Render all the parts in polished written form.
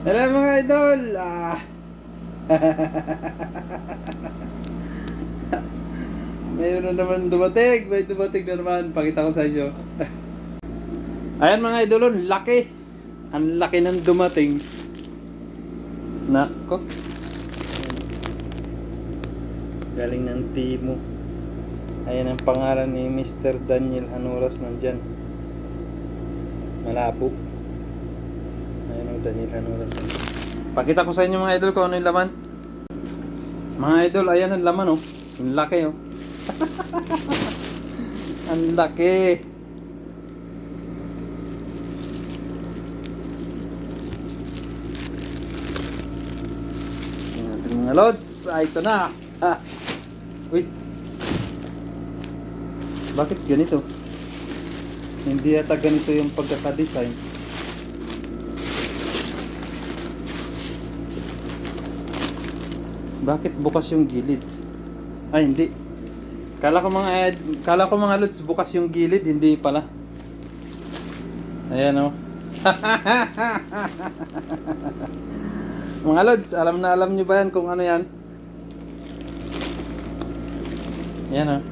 Hello mga idol! Mayroon na naman dumating. May dumating na naman. Pakita ko sa inyo. Ayan mga idol, laki. Ang laki ng dumating. Nako. Galing ng Timo. Ayan ang pangalan ni Mr. Daniel Hanuras nandyan. Malabo. Ayan ang Daniel Hanuras. Pakita ko sa inyo mga idol kung ano yung laman. Mga idol, ayan ang laman oh. Ang laki oh. Ang laki. Ayan natin mga lods. Ito na. Uy. Bakit ganito? Hindi yata ganito yung pagkakadesign. Bakit bukas yung gilid? Ay, hindi. Kala ko mga lods bukas yung gilid, hindi pala. Ayan oh. Mga lods, alam nyo ba yan kung ano yan? Ayan oh.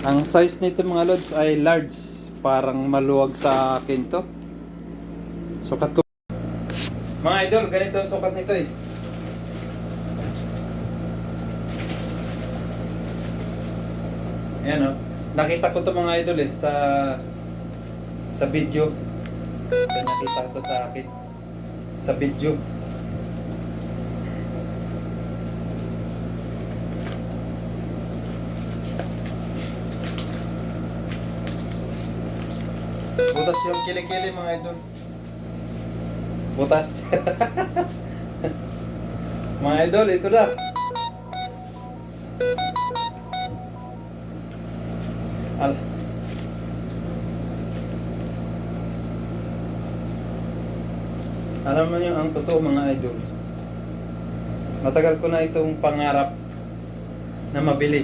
Ang size nito mga lods ay large. Parang maluwag sa akin to. Sukat ko. Mga idol, ganito ang sukat nito eh. Ayan o. Nakita ko to mga idol eh sa video. Kaya nakita ko to sa akin. Sa video. Butas yung kilikili mga idol. Butas. Mga idol, ito na. Alam mo yung ang totoo mga idol. Matagal ko na itong pangarap na mabili.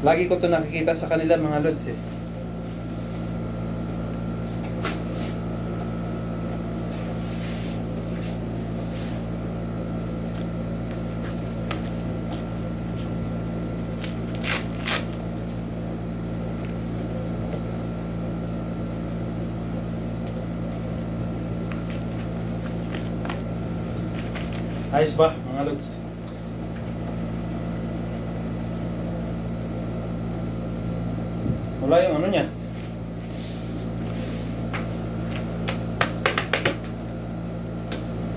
Lagi ko to nakikita sa kanila mga lods eh. Ayos ba mga lods? Wala yung ano niya.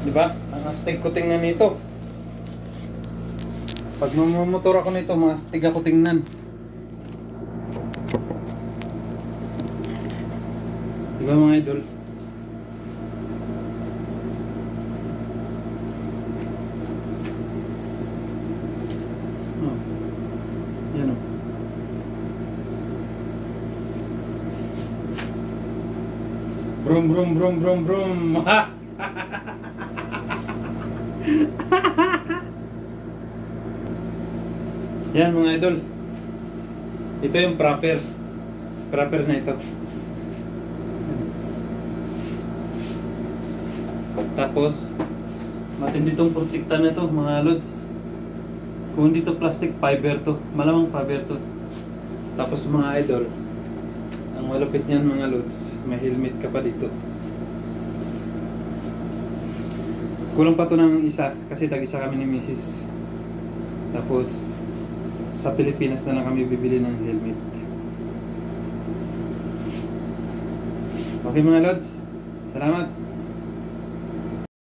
Diba? Ang astig ko tingnan nito. Pag mamotor ako nito, mga astig ako tingnan. Diba mga idol? Oh. Yan o. Brum brum brum brum brum. Yan mga idol. Ito yung proper na ito. Tapos matindi tong protekta na ito mga lods. Kung hindi to plastic, fiber to. Malamang fiber to. Tapos mga idol, ang malupit niyan mga lods, may helmet ka pa dito. Kulang pa to ng isa kasi tag-isa kami ni Mrs. Tapos sa Pilipinas na lang kami bibili ng helmet. Okay mga lods, salamat.